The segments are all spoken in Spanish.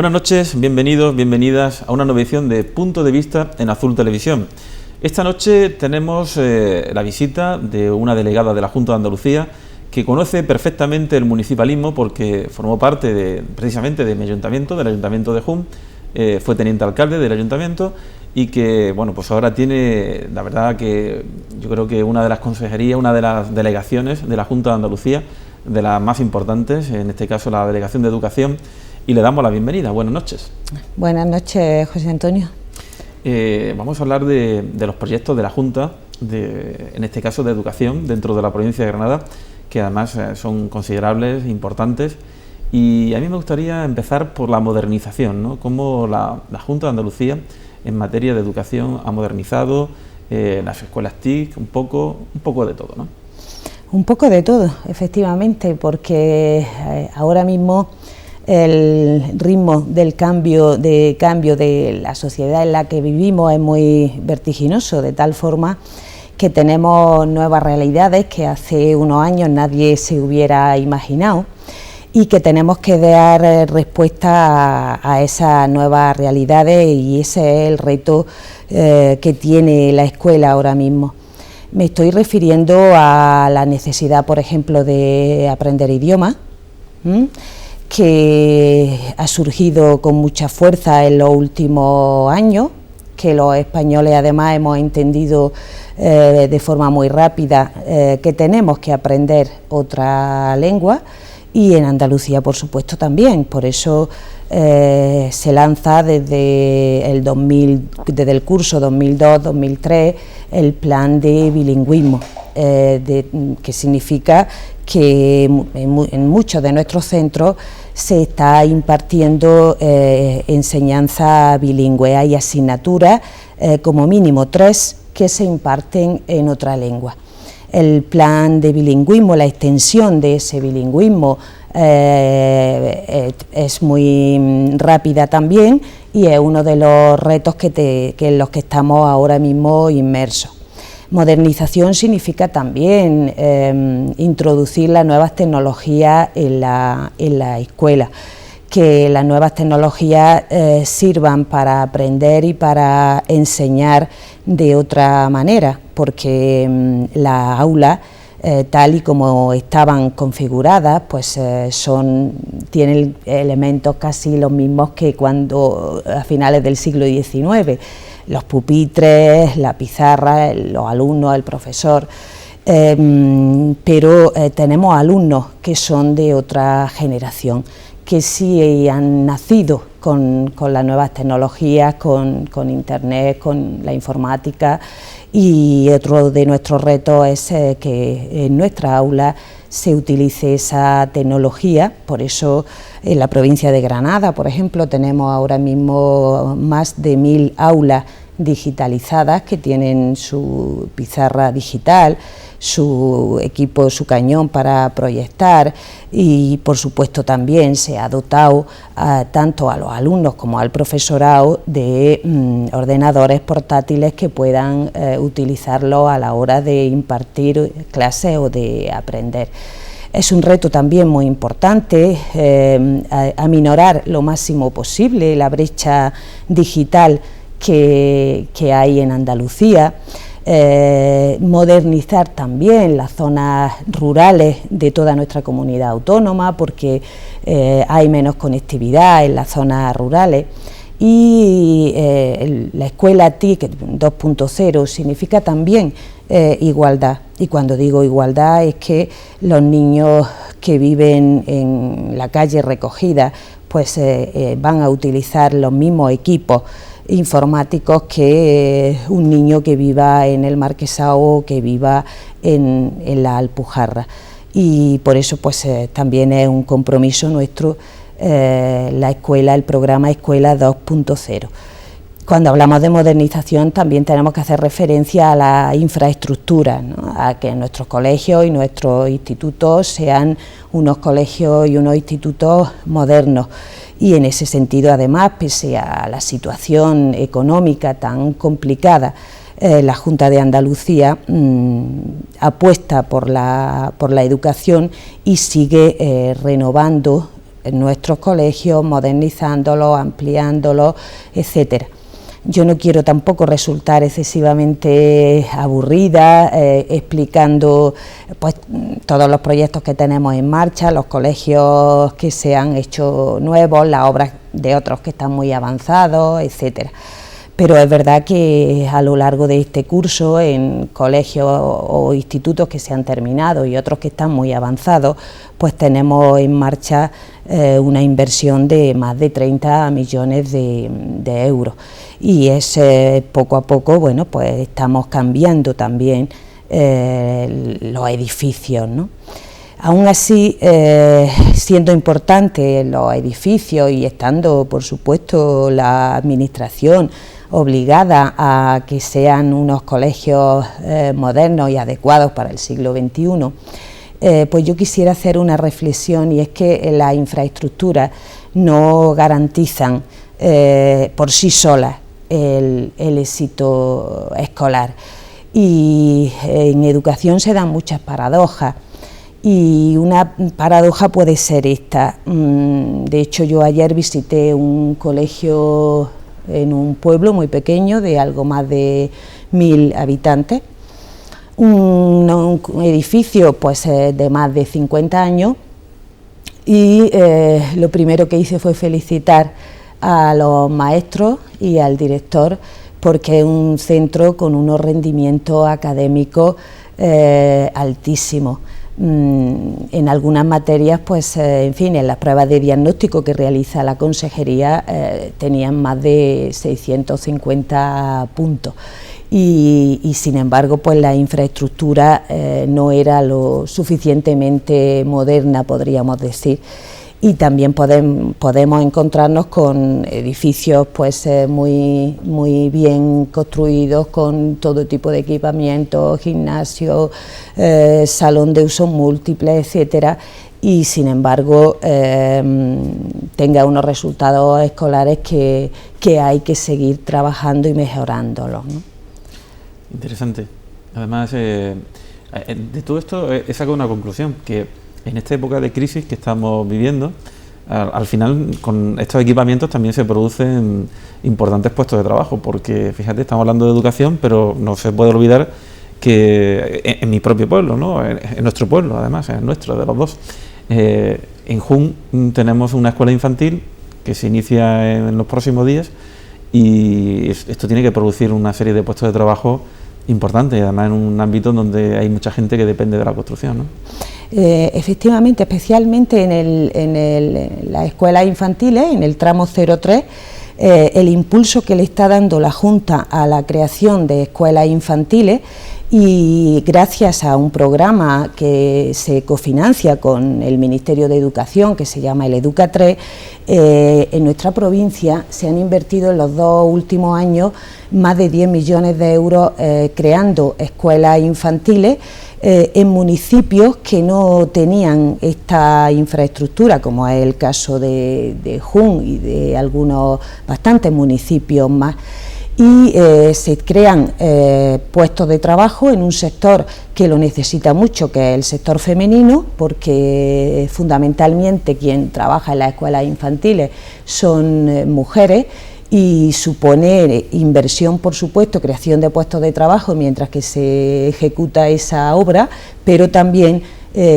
Buenas noches, bienvenidos, bienvenidas a una nueva edición de Punto de Vista en Azul Televisión. Esta noche tenemos la visita de una delegada de la Junta de Andalucía que conoce perfectamente el municipalismo porque formó parte precisamente de mi ayuntamiento, del Ayuntamiento de Jum, fue teniente alcalde del ayuntamiento y que, bueno, pues ahora tiene, la verdad que yo creo que una de las consejerías, una de las delegaciones de la Junta de Andalucía, de las más importantes, en este caso la Delegación de Educación, y le damos la bienvenida. Buenas noches. Buenas noches, José Antonio. Vamos a hablar de los proyectos de la Junta, en este caso de educación, dentro de la provincia de Granada, que además son considerables, importantes, y a mí me gustaría empezar por la modernización, ¿no? Cómo la Junta de Andalucía en materia de educación ha modernizado las escuelas TIC, un poco de todo, ¿no? Un poco de todo, efectivamente, porque ahora mismo el ritmo del cambio de la sociedad en la que vivimos es muy vertiginoso, de tal forma que tenemos nuevas realidades que hace unos años nadie se hubiera imaginado y que tenemos que dar respuesta a esas nuevas realidades, y ese es el reto que tiene la escuela ahora mismo. Me estoy refiriendo a la necesidad, por ejemplo, de aprender idiomas, que ha surgido con mucha fuerza en los últimos años, que los españoles además hemos entendido de forma muy rápida que tenemos que aprender otra lengua, y en Andalucía por supuesto también. Por eso se lanza desde el curso 2002-2003 el plan de bilingüismo, que significa que en muchos de nuestros centros se está impartiendo enseñanza bilingüe. Hay asignaturas, como mínimo 3, que se imparten en otra lengua. El plan de bilingüismo, la extensión de ese bilingüismo es muy rápida también, y es uno de los retos en los que estamos ahora mismo inmersos. Modernización significa también introducir las nuevas tecnologías en la escuela, que las nuevas tecnologías sirvan para aprender y para enseñar de otra manera, porque las aulas, tal y como estaban configuradas, pues tienen elementos casi los mismos que cuando a finales del siglo XIX, los pupitres, la pizarra, los alumnos, el profesor, pero tenemos alumnos que son de otra generación, que sí han nacido con las nuevas tecnologías, con Internet, con la informática, y otro de nuestros retos es que en nuestra aula se utilice esa tecnología. Por eso en la provincia de Granada, por ejemplo, tenemos ahora mismo más de 1000 aulas digitalizadas que tienen su pizarra digital, su equipo, su cañón para proyectar, y por supuesto también se ha dotado tanto a los alumnos como al profesorado de ordenadores portátiles que puedan utilizarlo a la hora de impartir clases o de aprender. Es un reto también muy importante aminorar lo máximo posible la brecha digital que hay en Andalucía. Modernizar también las zonas rurales de toda nuestra comunidad autónoma, porque hay menos conectividad en las zonas rurales, y la escuela TIC 2.0 significa también igualdad, y cuando digo igualdad es que los niños que viven en la calle recogida pues van a utilizar los mismos equipos informáticos que un niño que viva en el Marquesado o que viva en la Alpujarra, y por eso pues también es un compromiso nuestro el programa Escuela 2.0. Cuando hablamos de modernización también tenemos que hacer referencia a la infraestructura, ¿no? A que nuestros colegios y nuestros institutos sean unos colegios y unos institutos modernos. Y en ese sentido, además, pese a la situación económica tan complicada, la Junta de Andalucía apuesta por la educación y sigue renovando nuestros colegios, modernizándolos, ampliándolos, etcétera. Yo no quiero tampoco resultar excesivamente aburrida explicando pues todos los proyectos que tenemos en marcha, los colegios que se han hecho nuevos, las obras de otros que están muy avanzados, etcétera. Pero es verdad que a lo largo de este curso, en colegios o institutos que se han terminado y otros que están muy avanzados, pues tenemos en marcha una inversión de más de 30 millones de euros. Y es poco a poco, bueno, pues estamos cambiando también los edificios, ¿no? Aún así, siendo importantes los edificios y estando, por supuesto, la administración obligada a que sean unos colegios modernos y adecuados para el siglo XXI, pues yo quisiera hacer una reflexión, y es que las infraestructuras no garantizan por sí solas el éxito escolar, y en educación se dan muchas paradojas. Y una paradoja puede ser esta. De hecho, yo ayer visité un colegio en un pueblo muy pequeño de algo más de 1000 habitantes, un edificio pues de más de 50 años, y lo primero que hice fue felicitar a los maestros y al director, porque es un centro con unos rendimientos académicos altísimos. En algunas materias, pues en fin, en las pruebas de diagnóstico que realiza la consejería tenían más de 650 puntos, y sin embargo pues la infraestructura no era lo suficientemente moderna, podríamos decir. Y también podemos encontrarnos con edificios pues muy bien construidos, con todo tipo de equipamiento, gimnasio, salón de uso múltiple, etcétera, y sin embargo tenga unos resultados escolares que hay que seguir trabajando y mejorándolos, ¿no? Interesante. Además, de todo esto he sacado una conclusión, que en esta época de crisis que estamos viviendo, al final con estos equipamientos también se producen importantes puestos de trabajo, porque fíjate, estamos hablando de educación, pero no se puede olvidar que en mi propio pueblo, ¿no? En nuestro pueblo, además, en nuestro, de los dos, en Jun tenemos una escuela infantil que se inicia en los próximos días, y esto tiene que producir una serie de puestos de trabajo importantes, y además en un ámbito donde hay mucha gente que depende de la construcción, ¿no? Efectivamente, especialmente en las escuelas infantiles, en el tramo 03, el impulso que le está dando la Junta a la creación de escuelas infantiles, y gracias a un programa que se cofinancia con el Ministerio de Educación, que se llama el Educa 3, en nuestra provincia se han invertido en los 2 últimos años más de 10 millones de euros creando escuelas infantiles en municipios que no tenían esta infraestructura, como es el caso de Jun y de algunos bastantes municipios más. Y se crean puestos de trabajo en un sector que lo necesita mucho, que es el sector femenino, porque fundamentalmente quien trabaja en las escuelas infantiles son mujeres, y supone inversión, por supuesto, creación de puestos de trabajo mientras que se ejecuta esa obra, pero también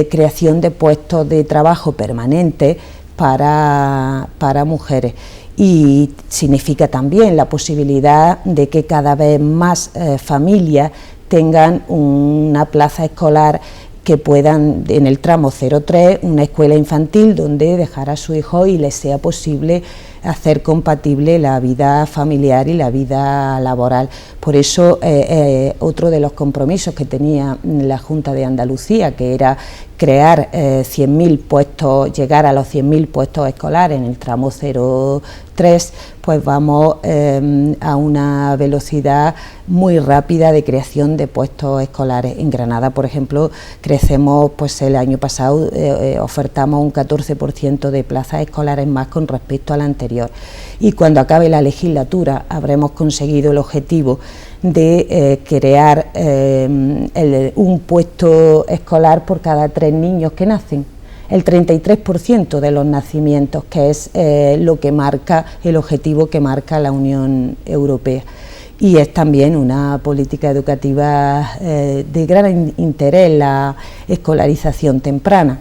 creación de puestos de trabajo permanentes para mujeres. Y significa también la posibilidad de que cada vez más familias tengan una plaza escolar, que puedan, en el tramo 03, una escuela infantil donde dejar a su hijo y les sea posible hacer compatible la vida familiar y la vida laboral. Por eso otro de los compromisos que tenía la Junta de Andalucía, que era crear 100.000 puestos, llegar a los 100.000 puestos escolares en el tramo 03, pues vamos a una velocidad muy rápida de creación de puestos escolares. En Granada, por ejemplo, crecemos, pues el año pasado ofertamos un 14% de plazas escolares más con respecto al anterior, y cuando acabe la legislatura habremos conseguido el objetivo de crear un puesto escolar por cada 3 niños que nacen. el 33% de los nacimientos, que es lo que marca, el objetivo que marca la Unión Europea. Y es también una política educativa de gran interés la escolarización temprana,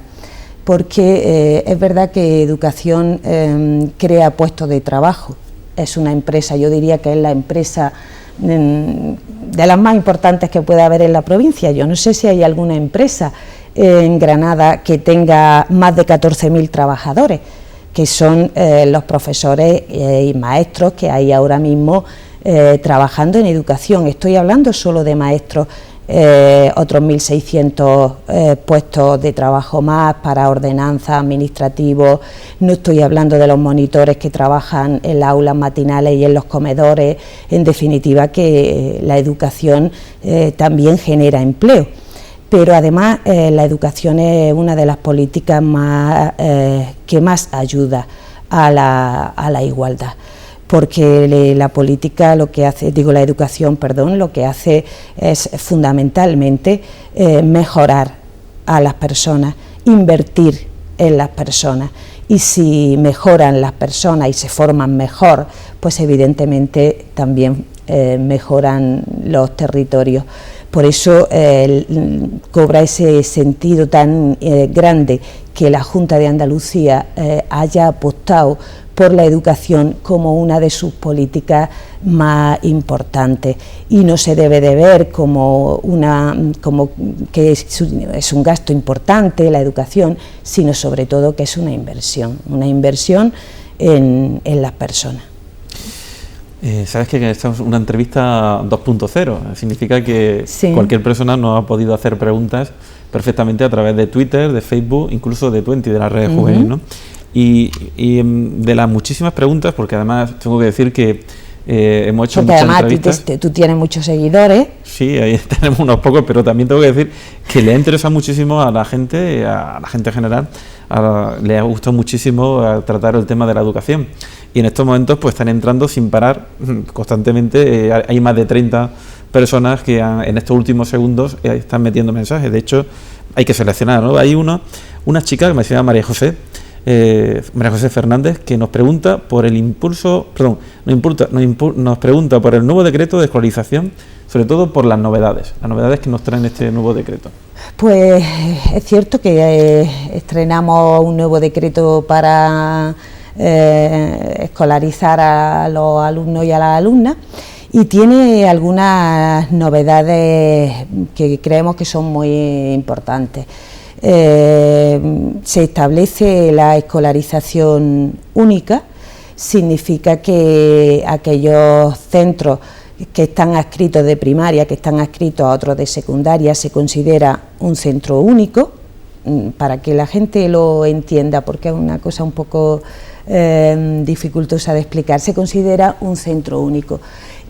porque es verdad que educación crea puestos de trabajo. Es una empresa, yo diría que es la empresa de las más importantes que puede haber en la provincia. Yo no sé si hay alguna empresa en Granada que tenga más de 14.000 trabajadores, que son los profesores y maestros que hay ahora mismo trabajando en educación. Estoy hablando solo de maestros, otros 1.600 puestos de trabajo más para ordenanza, administrativos. No estoy hablando de los monitores que trabajan en las aulas matinales y en los comedores. En definitiva, que la educación también genera empleo. Pero además la educación es una de las políticas que más ayuda a la igualdad, porque la política lo que hace, la educación, lo que hace es fundamentalmente mejorar a las personas, invertir en las personas, y si mejoran las personas y se forman mejor, pues evidentemente también mejoran los territorios. Por eso cobra ese sentido tan grande que la Junta de Andalucía haya apostado por la educación como una de sus políticas más importantes, y no se debe de ver como que es un gasto importante la educación, sino sobre todo que es una inversión en las personas. Sabes que esta es una entrevista 2.0, significa que sí, cualquier persona nos ha podido hacer preguntas perfectamente a través de Twitter, de Facebook, incluso de Twenty, de las redes juveniles, ¿no? Y de las muchísimas preguntas, porque además tengo que decir que hemos hecho muchas entrevistas. Además tú tienes muchos seguidores. Sí, ahí tenemos unos pocos, pero también tengo que decir que le ha interesado muchísimo a la gente en general, le ha gustado muchísimo tratar el tema de la educación. Y en estos momentos pues están entrando sin parar constantemente, hay más de 30 personas que en estos últimos segundos están metiendo mensajes. De hecho, hay que seleccionar, ¿no? Hay una chica que me llama María José Fernández, que nos pregunta por el nos pregunta por el nuevo decreto de escolarización, sobre todo por las novedades que nos traen este nuevo decreto. Pues es cierto que estrenamos un nuevo decreto para escolarizar a los alumnos y a las alumnas, y tiene algunas novedades que creemos que son muy importantes. Se establece la escolarización única, significa que aquellos centros que están adscritos de primaria, que están adscritos a otros de secundaria, se considera un centro único, para que la gente lo entienda, porque es una cosa un poco dificultosa de explicar. Se considera un centro único,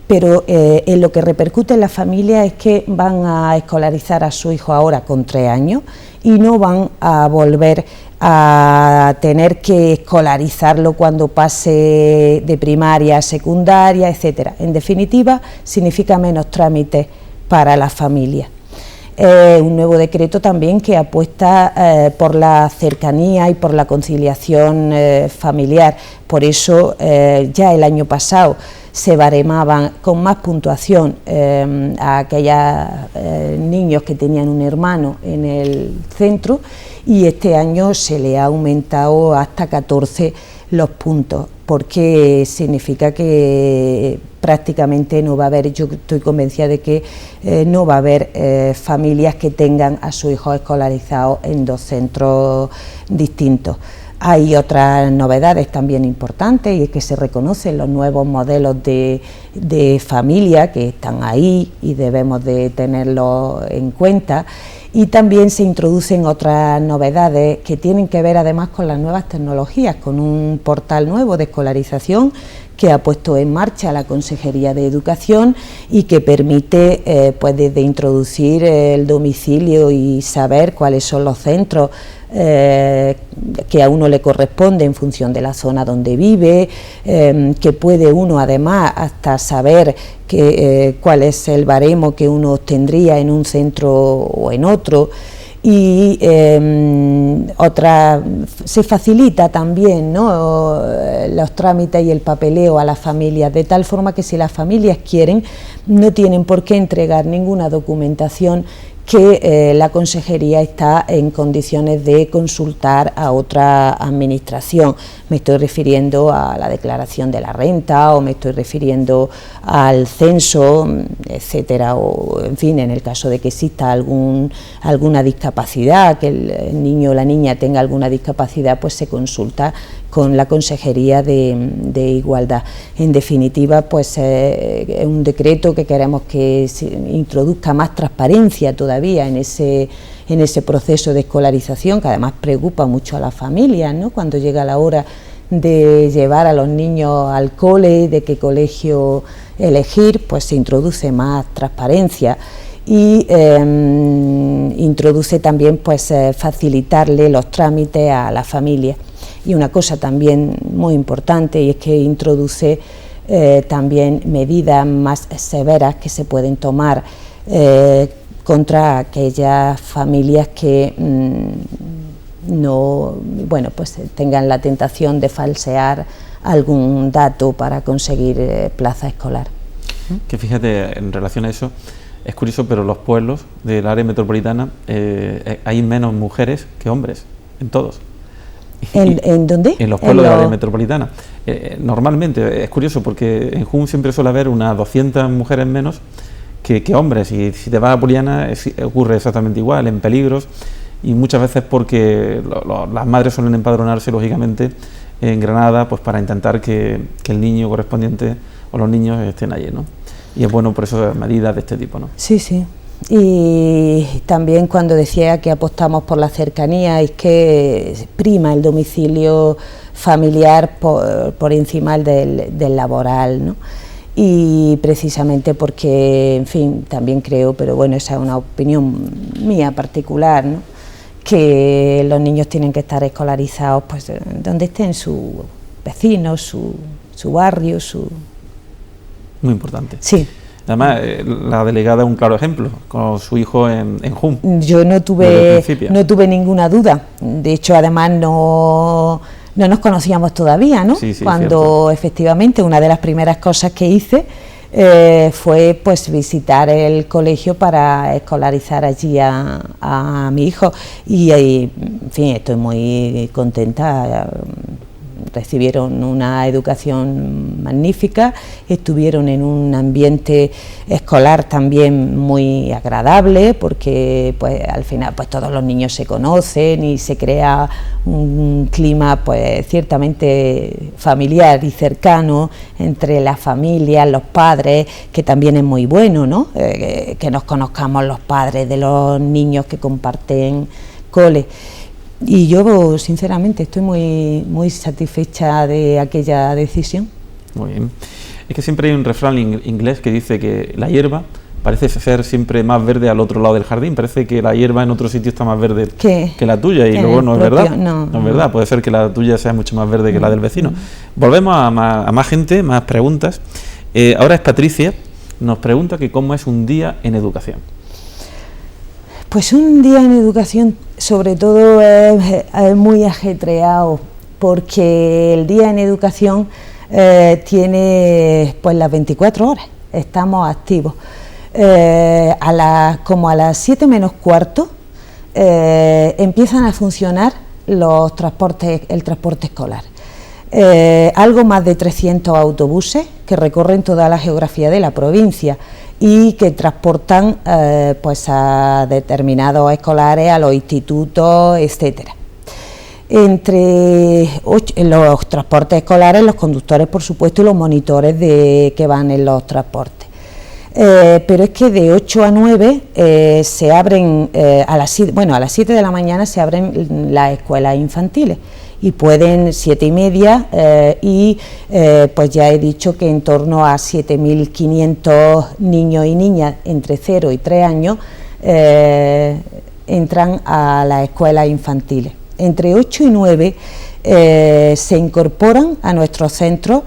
pero en lo que repercute en la familia es que van a escolarizar a su hijo ahora con 3 años y no van a volver a tener que escolarizarlo cuando pase de primaria a secundaria, etcétera. En definitiva, significa menos trámites para la familia. Un nuevo decreto también que apuesta por la cercanía y por la conciliación familiar. Por eso ya el año pasado se baremaban con más puntuación a aquellos niños que tenían un hermano en el centro, y este año se le ha aumentado hasta 14 los puntos, porque significa que prácticamente no va a haber, yo estoy convencida de que no va a haber familias que tengan a sus hijos escolarizados en 2 centros distintos. Hay otras novedades también importantes, y es que se reconocen los nuevos modelos de familia que están ahí y debemos de tenerlos en cuenta, y también se introducen otras novedades que tienen que ver además con las nuevas tecnologías, con un portal nuevo de escolarización que ha puesto en marcha la Consejería de Educación y que permite pues desde introducir el domicilio y saber cuáles son los centros que a uno le corresponde en función de la zona donde vive, que puede uno además hasta saber cuál es el baremo que uno obtendría en un centro o en otro, y se facilita también, ¿no?, los trámites y el papeleo a las familias, de tal forma que si las familias quieren no tienen por qué entregar ninguna documentación que la consejería está en condiciones de consultar a otra administración. Me estoy refiriendo a la declaración de la renta, o me estoy refiriendo al censo, etcétera, o en fin, en el caso de que exista alguna discapacidad, que el niño o la niña tenga alguna discapacidad, pues se consulta con la Consejería de Igualdad. En definitiva, pues es un decreto que queremos que se introduzca más transparencia todavía en ese proceso de escolarización, que además preocupa mucho a las familias, ¿no?, cuando llega la hora de llevar a los niños al cole, de qué colegio elegir, pues se introduce más transparencia y introduce también pues facilitarle los trámites a la familia. Y una cosa también muy importante, y es que introduce también medidas más severas que se pueden tomar contra aquellas familias que pues tengan la tentación de falsear algún dato para conseguir plaza escolar. Que fíjate, en relación a eso, es curioso, pero los pueblos del área metropolitana hay menos mujeres que hombres, en todos. ¿En dónde? En los pueblos del área metropolitana. Normalmente, es curioso, porque en Jun siempre suele haber unas 200 mujeres menos que hombres, y si te vas a Puliana ocurre exactamente igual, en Peligros, y muchas veces porque las madres suelen empadronarse, lógicamente, en Granada, pues para intentar que el niño correspondiente o los niños estén allí, ¿no? Y es bueno por eso medidas de este tipo, ¿no? Sí, sí. Y también cuando decía que apostamos por la cercanía, es que prima el domicilio familiar por encima del laboral, ¿no? Y precisamente porque, en fin, también creo, pero bueno, esa es una opinión mía particular, ¿no?, que los niños tienen que estar escolarizados pues donde estén sus vecinos, su barrio, Muy importante. Sí. Además, la delegada es un claro ejemplo, con su hijo en Jun. Yo no tuve ninguna duda. De hecho, además no nos conocíamos todavía, ¿no? Sí, cuando cierto. Efectivamente una de las primeras cosas que hice fue pues visitar el colegio para escolarizar allí a mi hijo, y en fin, estoy muy contenta. Recibieron una educación magnífica, estuvieron en un ambiente escolar también muy agradable, porque pues al final pues todos los niños se conocen y se crea un clima pues ciertamente familiar y cercano entre las familias, los padres, que también es muy bueno, ¿no? Que nos conozcamos los padres de los niños que comparten cole. Y yo, sinceramente, estoy muy satisfecha de aquella decisión. Muy bien. Es que siempre hay un refrán inglés que dice que la hierba parece ser siempre más verde al otro lado del jardín. Parece que la hierba en otro sitio está más verde que la tuya, y luego no es verdad. No es verdad, puede ser que la tuya sea mucho más verde que la del vecino. Volvemos a más gente, más preguntas. Ahora es Patricia, nos pregunta que cómo es un día en educación. Pues un día en educación sobre todo es muy ajetreado, porque el día en educación tiene pues las 24 horas, estamos activos. Como a las 7 menos cuarto empiezan a funcionar el transporte escolar. Algo más de 300 autobuses que recorren toda la geografía de la provincia y que transportan pues a determinados escolares, a los institutos, etcétera. Entre los transportes escolares, los conductores, por supuesto, y los monitores que van en los transportes. Pero es que de 8 a 9 se abren, a las 7 de la mañana se abren las escuelas infantiles, y pueden 7:30 y pues ya he dicho que en torno a 7.500 niños y niñas entre 0 y 3 años entran a las escuelas infantiles. Entre 8 y 9 se incorporan a nuestros centros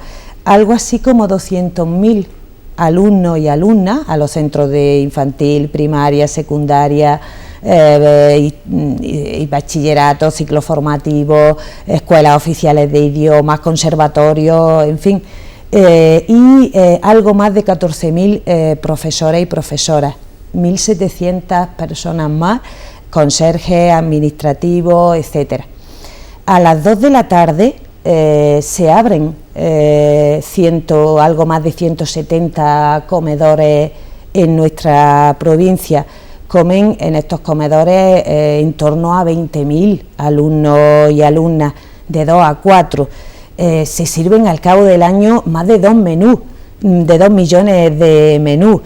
algo así como 200.000 alumnos y alumnas a los centros de infantil, primaria, secundaria, y bachillerato, ciclo formativo, escuelas oficiales de idiomas, conservatorios, en fin, y algo más de 14.000 profesores y profesoras, 1.700 personas más, conserjes, administrativos, etcétera. A las 2 de la tarde se abren algo más de 170 comedores en nuestra provincia. Comen en estos comedores en torno a 20.000 alumnos y alumnas, de 2 a 4. Se sirven al cabo del año más de 2 menús, de 2 millones de menús.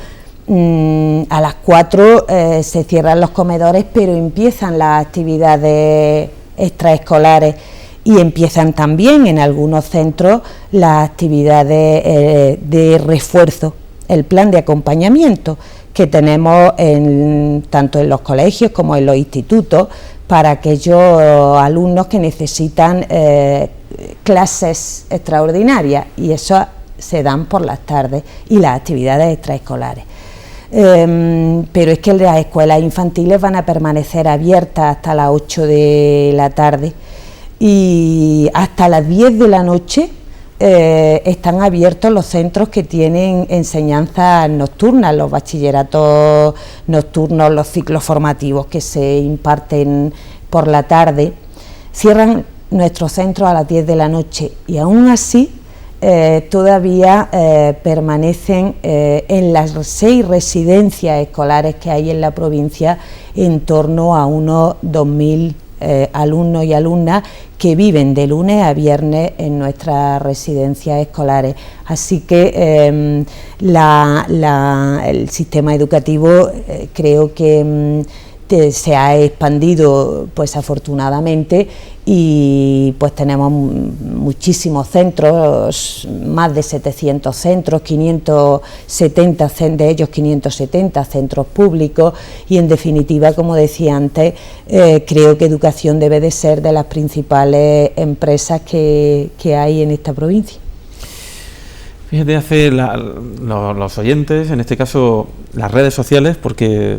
A las 4 se cierran los comedores, pero empiezan las actividades extraescolares y empiezan también en algunos centros las actividades de refuerzo, el plan de acompañamiento que tenemos tanto en los colegios como en los institutos para aquellos alumnos que necesitan clases extraordinarias, y eso se dan por las tardes, y las actividades extraescolares. Pero es que las escuelas infantiles van a permanecer abiertas hasta las 8 de la tarde y hasta las 10 de la noche están abiertos los centros que tienen enseñanzas nocturnas, los bachilleratos nocturnos, los ciclos formativos que se imparten por la tarde. Cierran nuestros centros a las 10 de la noche y aún así todavía permanecen en las 6 residencias escolares que hay en la provincia en torno a unos 2.000 alumnos y alumnas que viven de lunes a viernes en nuestras residencias escolares. Así que el sistema educativo creo que se ha expandido pues afortunadamente, y pues tenemos muchísimos centros, más de 700 centros, 570 de ellos 570 centros públicos, y en definitiva, como decía antes, creo que educación debe de ser de las principales empresas que hay en esta provincia. Fíjate, los oyentes, en este caso las redes sociales, porque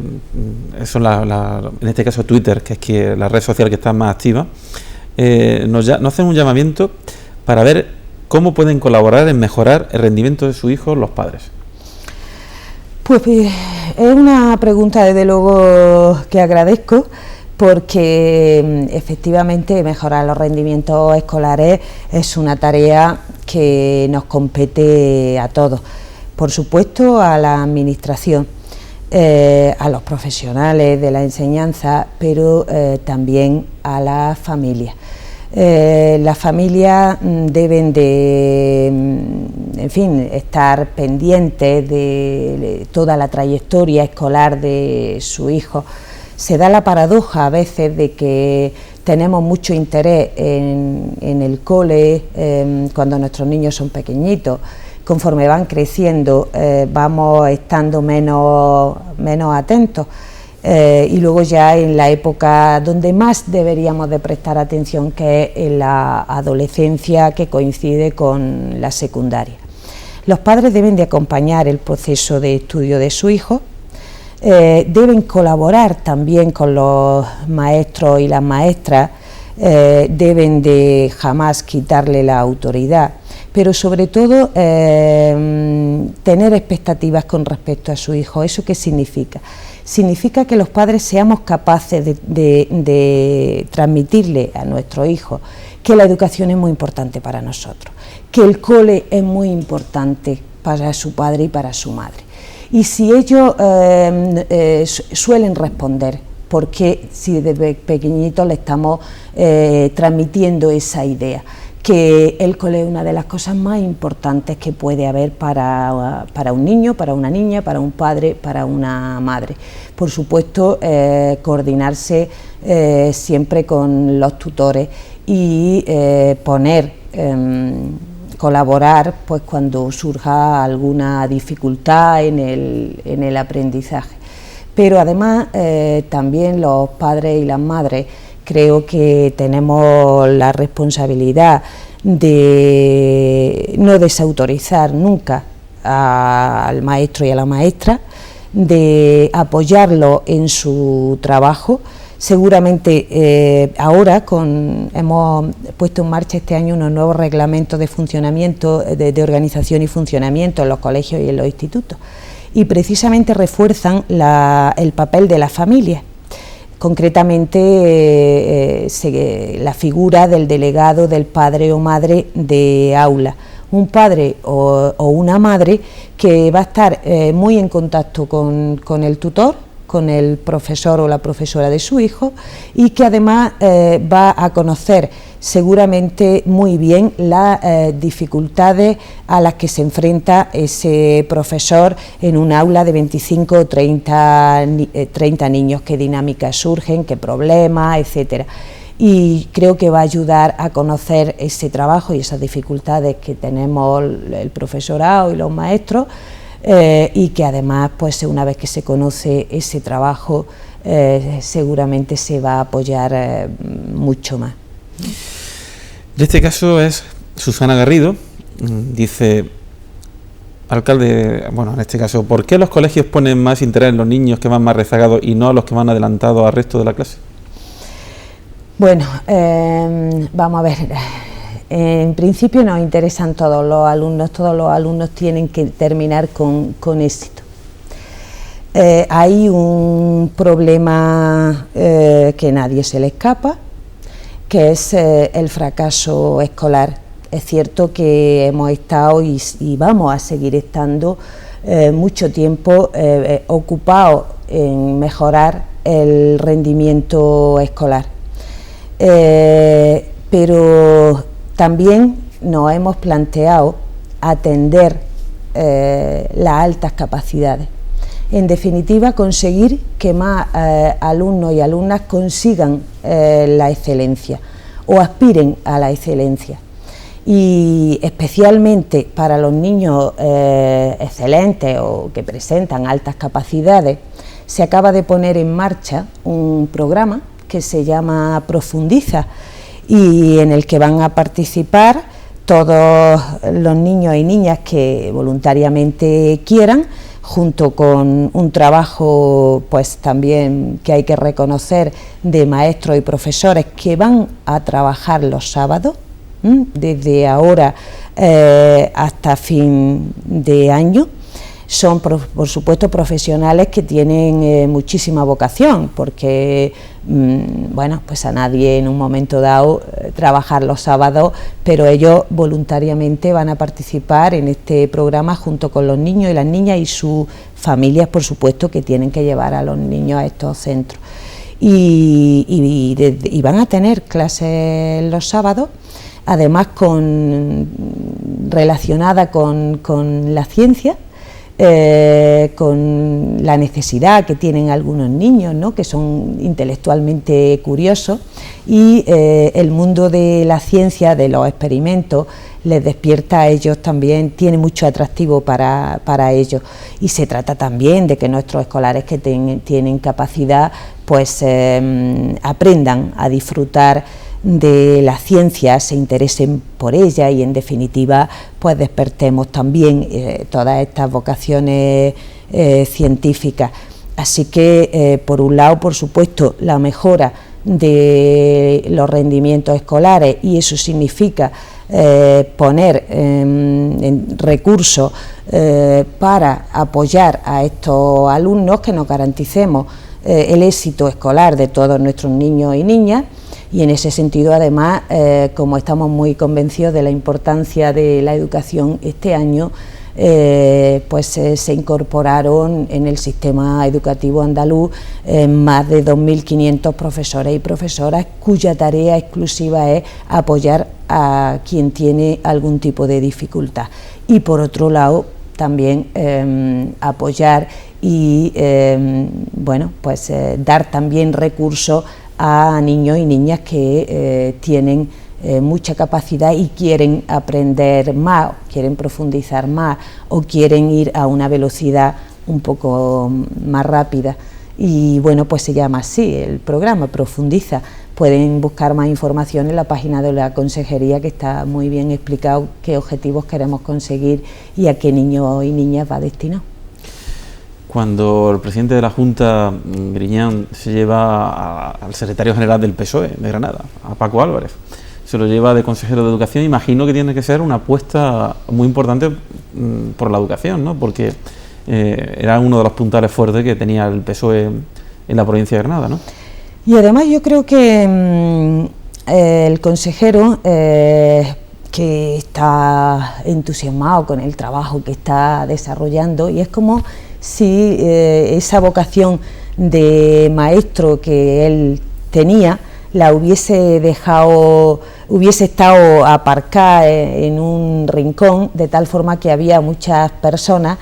son en este caso Twitter, que es la red social que está más activa, nos hacen un llamamiento para ver cómo pueden colaborar en mejorar el rendimiento de sus hijos los padres. Pues es una pregunta desde luego que agradezco, porque efectivamente mejorar los rendimientos escolares es una tarea que nos compete a todos, por supuesto a la administración, a los profesionales de la enseñanza, pero también a las familias. Las familias deben de, en fin, estar pendientes de toda la trayectoria escolar de su hijo. Se da la paradoja a veces de que tenemos mucho interés en el cole cuando nuestros niños son pequeñitos. Conforme van creciendo vamos estando menos atentos, y luego ya en la época donde más deberíamos de prestar atención, que es en la adolescencia, que coincide con la secundaria. Los padres deben de acompañar el proceso de estudio de su hijo. Deben colaborar también con los maestros y las maestras, deben de jamás quitarle la autoridad, pero sobre todo tener expectativas con respecto a su hijo. ¿Eso qué significa? Significa que los padres seamos capaces de transmitirle a nuestro hijo que la educación es muy importante para nosotros, que el cole es muy importante para su padre y para su madre. Y si ellos suelen responder, porque si desde pequeñito le estamos transmitiendo esa idea, que el cole es una de las cosas más importantes que puede haber para un niño, para una niña, para un padre, para una madre. Por supuesto, coordinarse siempre con los tutores y colaborar pues cuando surja alguna dificultad en el aprendizaje. Pero además también los padres y las madres creo que tenemos la responsabilidad de no desautorizar nunca al maestro y a la maestra, de apoyarlo en su trabajo. Seguramente ahora hemos puesto en marcha este año unos nuevos reglamentos de funcionamiento, de organización y funcionamiento en los colegios y en los institutos, y precisamente refuerzan el papel de las familias. Concretamente la figura del delegado, del padre o madre de aula, un padre o una madre que va a estar muy en contacto con el tutor, con el profesor o la profesora de su hijo, y que además va a conocer seguramente muy bien las dificultades a las que se enfrenta ese profesor en un aula de 25 o 30 niños, qué dinámicas surgen, qué problemas, etcétera. Y creo que va a ayudar a conocer ese trabajo y esas dificultades que tenemos el profesorado y los maestros, y que además, pues una vez que se conoce ese trabajo, seguramente se va a apoyar mucho más. En este caso es Susana Garrido, dice: alcalde, bueno, en este caso, ¿por qué los colegios ponen más interés en los niños que van más rezagados y no a los que van adelantados al resto de la clase? Bueno, vamos a ver. En principio nos interesan todos los alumnos tienen que terminar con éxito. Hay un problema que nadie se le escapa, que es el fracaso escolar. Es cierto que hemos estado y vamos a seguir estando mucho tiempo ocupados en mejorar el rendimiento escolar, pero también nos hemos planteado atender las altas capacidades. En definitiva, conseguir que más alumnos y alumnas consigan la excelencia o aspiren a la excelencia. Y especialmente para los niños excelentes o que presentan altas capacidades, se acaba de poner en marcha un programa que se llama Profundiza, y en el que van a participar todos los niños y niñas que voluntariamente quieran, junto con un trabajo pues también que hay que reconocer de maestros y profesores que van a trabajar los sábados, desde ahora hasta fin de año. Son por supuesto profesionales que tienen muchísima vocación, porque bueno, pues a nadie en un momento dado trabajar los sábados, pero ellos voluntariamente van a participar en este programa junto con los niños y las niñas y sus familias, por supuesto, que tienen que llevar a los niños a estos centros. Y van a tener clases los sábados, además relacionada con la ciencia, con la necesidad que tienen algunos niños, ¿no?, que son intelectualmente curiosos, y el mundo de la ciencia, de los experimentos, les despierta a ellos también, tiene mucho atractivo para ellos. Y se trata también de que nuestros escolares que tienen capacidad, pues aprendan a disfrutar de la ciencia, se interesen por ella y en definitiva pues despertemos también todas estas vocaciones científicas. Así que por un lado, por supuesto, la mejora de los rendimientos escolares, y eso significa poner en recursos para apoyar a estos alumnos, que nos garanticemos el éxito escolar de todos nuestros niños y niñas. Y en ese sentido, además, como estamos muy convencidos de la importancia de la educación, este año pues se incorporaron en el sistema educativo andaluz más de 2.500 profesores y profesoras, cuya tarea exclusiva es apoyar a quien tiene algún tipo de dificultad. Y por otro lado, también apoyar y bueno, pues dar también recursos a niños y niñas que tienen mucha capacidad y quieren aprender más, quieren profundizar más o quieren ir a una velocidad un poco más rápida. Y bueno, pues se llama así el programa, Profundiza. Pueden buscar más información en la página de la Consejería, que está muy bien explicado qué objetivos queremos conseguir y a qué niños y niñas va destinado. cuando el presidente de la Junta, Griñán, se lleva al secretario general del PSOE de Granada, a Paco Álvarez, se lo lleva de consejero de Educación. Imagino que tiene que ser una apuesta muy importante por la educación, ¿no? Porque era uno de los puntales fuertes que tenía el PSOE en la provincia de Granada, ¿no? Y además yo creo que el consejero, que está entusiasmado con el trabajo que está desarrollando, y es como si esa vocación de maestro que él tenía la hubiese dejado, hubiese estado aparcada en un rincón, de tal forma que había muchas personas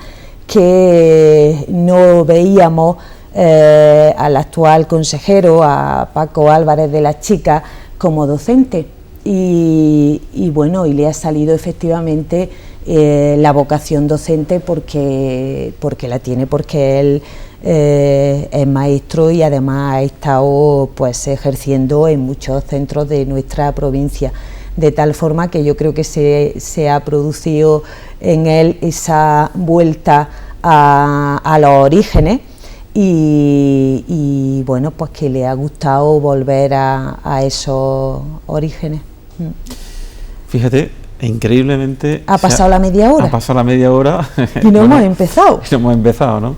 que no veíamos al actual consejero, a Paco Álvarez de las Chicas, como docente. Y bueno, y le ha salido efectivamente la vocación docente porque la tiene, porque él es maestro y además ha estado pues ejerciendo en muchos centros de nuestra provincia, de tal forma que yo creo que se ha producido en él esa vuelta a los orígenes y bueno, pues que le ha gustado volver a esos orígenes. Fíjate, increíblemente... ¿Ha pasado la media hora? Ha pasado la media hora. Y no hemos empezado. No hemos empezado, ¿no?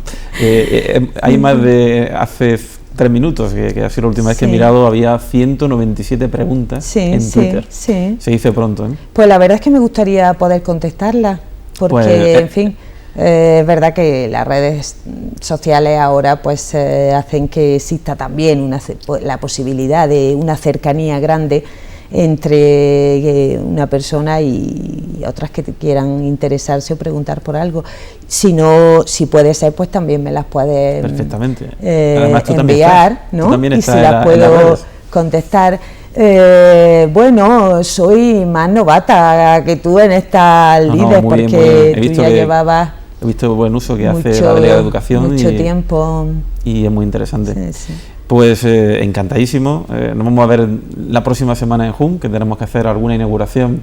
Hay más de... Hace 3 minutos, que ha sido la última vez que he mirado, había 197 preguntas en Twitter. Sí. Se dice pronto, ¿eh? Pues la verdad es que me gustaría poder contestarlas, porque, pues, en fin, es verdad que las redes sociales ahora pues hacen que exista también la posibilidad de una cercanía grande entre una persona y otras que quieran interesarse o preguntar por algo. Si puede ser, pues también me las puedes perfectamente. Además, enviar, ¿no? Y si las puedo contestar. Bueno, soy más novata que tú en estas lides, porque tú ya llevabas... He visto buen uso que hace la delegada de Educación. Mucho tiempo. Y es muy interesante. Sí. Pues encantadísimo. Nos vamos a ver la próxima semana en Jun, que tenemos que hacer alguna inauguración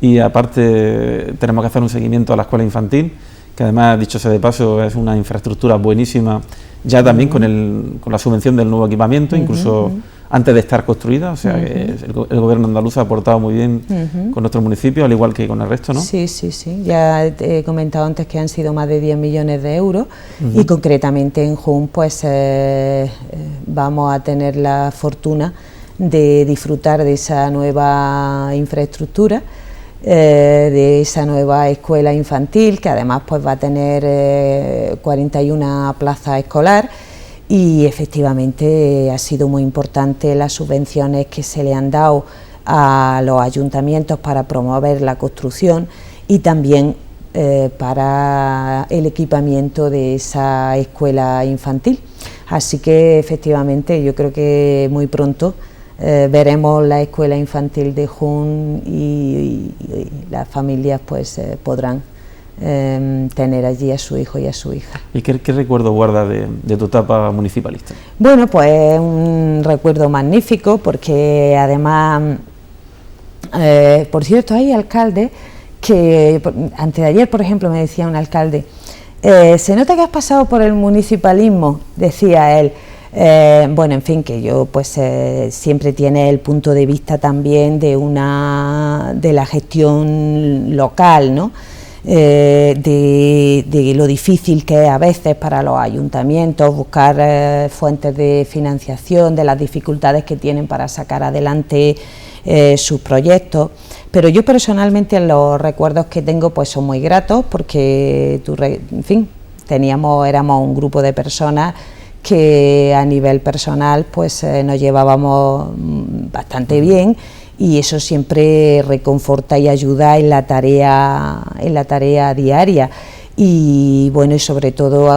y aparte tenemos que hacer un seguimiento a la escuela infantil, que además, dicho sea de paso, es una infraestructura buenísima, ya también con la subvención del nuevo equipamiento, incluso antes de estar construida, o sea que el gobierno andaluz ha aportado muy bien con nuestro municipio, al igual que con el resto, ¿no? Sí, ya he comentado antes que han sido más de 10 millones de euros y concretamente en Jun pues vamos a tener la fortuna de disfrutar de esa nueva infraestructura, de esa nueva escuela infantil, que además pues va a tener 41 plazas escolar. Y efectivamente ha sido muy importante las subvenciones que se le han dado a los ayuntamientos para promover la construcción y también para el equipamiento de esa escuela infantil. Así que efectivamente yo creo que muy pronto veremos la escuela infantil de Jun y las familias pues podrán tener allí a su hijo y a su hija. ¿Y qué recuerdo guarda de tu etapa municipalista? Bueno, pues un recuerdo magnífico, porque además, por cierto, hay alcaldes que, antes de ayer, por ejemplo, me decía un alcalde, se nota que has pasado por el municipalismo, decía él. Bueno, en fin, que yo pues siempre tiene el punto de vista también de la gestión local, ¿no? De lo difícil que es a veces para los ayuntamientos buscar fuentes de financiación, de las dificultades que tienen para sacar adelante sus proyectos, pero yo personalmente los recuerdos que tengo pues son muy gratos, porque en fin, éramos un grupo de personas que a nivel personal pues nos llevábamos bastante bien, y eso siempre reconforta y ayuda en la tarea diaria. Y bueno, y sobre todo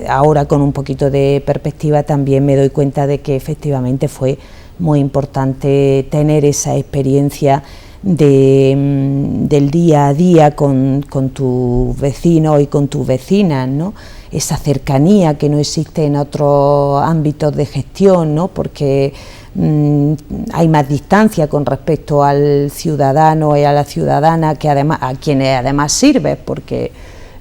ahora con un poquito de perspectiva también me doy cuenta de que efectivamente fue muy importante tener esa experiencia del día a día con tus vecinos y con tus vecinas, ¿no? Esa cercanía que no existe en otros ámbitos de gestión, ¿no? Porque hay más distancia con respecto al ciudadano y a la ciudadana, que además a quienes además sirves, porque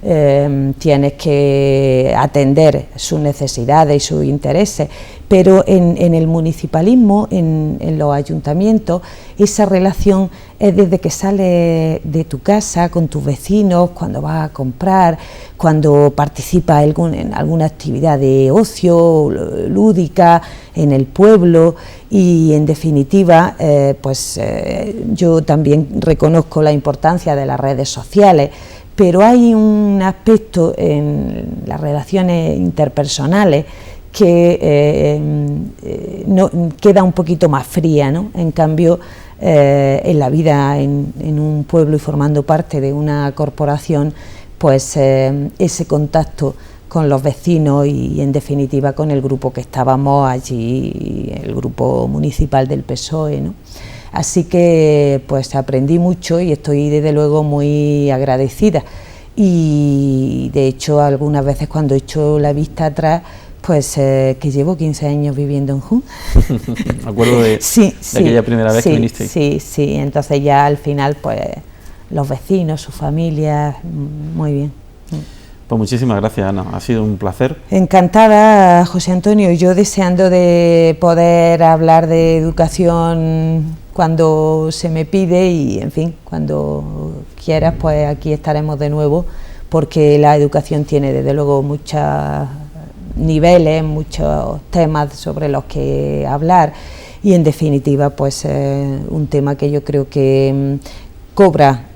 tienes que atender sus necesidades y sus intereses, pero en el municipalismo, en los ayuntamientos, esa relación es desde que sales de tu casa con tus vecinos, cuando vas a comprar, cuando participas en alguna actividad de ocio, lúdica, en el pueblo, y en definitiva, yo también reconozco la importancia de las redes sociales, pero hay un aspecto en las relaciones interpersonales que queda un poquito más fría, ¿no? En cambio, en la vida en un pueblo y formando parte de una corporación, pues ese contacto con los vecinos y en definitiva con el grupo que estábamos allí, el grupo municipal del PSOE, ¿no? Así que pues aprendí mucho y estoy desde luego muy agradecida, y de hecho algunas veces cuando echo la vista atrás, pues que llevo 15 años viviendo en Jun. Me acuerdo de aquella primera vez que viniste. Sí, entonces ya al final pues los vecinos, sus familias, muy bien. Pues muchísimas gracias, Ana, ha sido un placer. Encantada, José Antonio, yo deseando de poder hablar de educación cuando se me pide y, en fin, cuando quieras, pues aquí estaremos de nuevo, porque la educación tiene desde luego muchos niveles, muchos temas sobre los que hablar, y en definitiva pues un tema que yo creo que cobra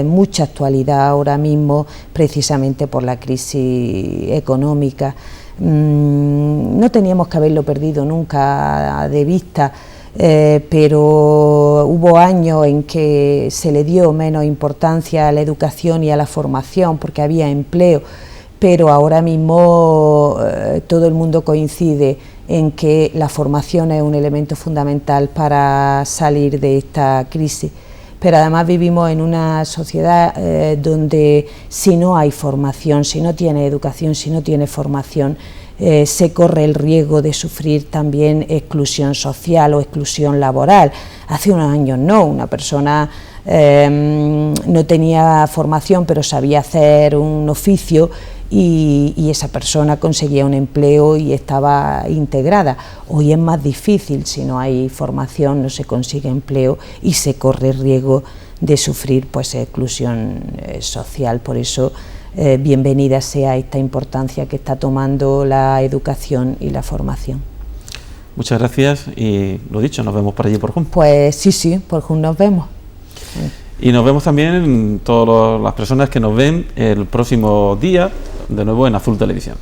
mucha actualidad ahora mismo, precisamente por la crisis económica. No teníamos que haberlo perdido nunca de vista, pero hubo años en que se le dio menos importancia a la educación y a la formación porque había empleo, pero ahora mismo todo el mundo coincide en que la formación es un elemento fundamental para salir de esta crisis. Pero además vivimos en una sociedad donde si no hay formación, si no tiene educación, si no tiene formación, se corre el riesgo de sufrir también exclusión social o exclusión laboral. Hace unos años no, una persona no tenía formación pero sabía hacer un oficio y esa persona conseguía un empleo y estaba integrada. Hoy es más difícil, si no hay formación no se consigue empleo y se corre el riesgo de sufrir pues exclusión social. Por eso bienvenida sea esta importancia que está tomando la educación y la formación. Muchas gracias y lo dicho, nos vemos por allí por Jun. Pues sí, por Jun nos vemos. Y nos vemos también todas las personas que nos ven el próximo día, de nuevo en Azul Televisión.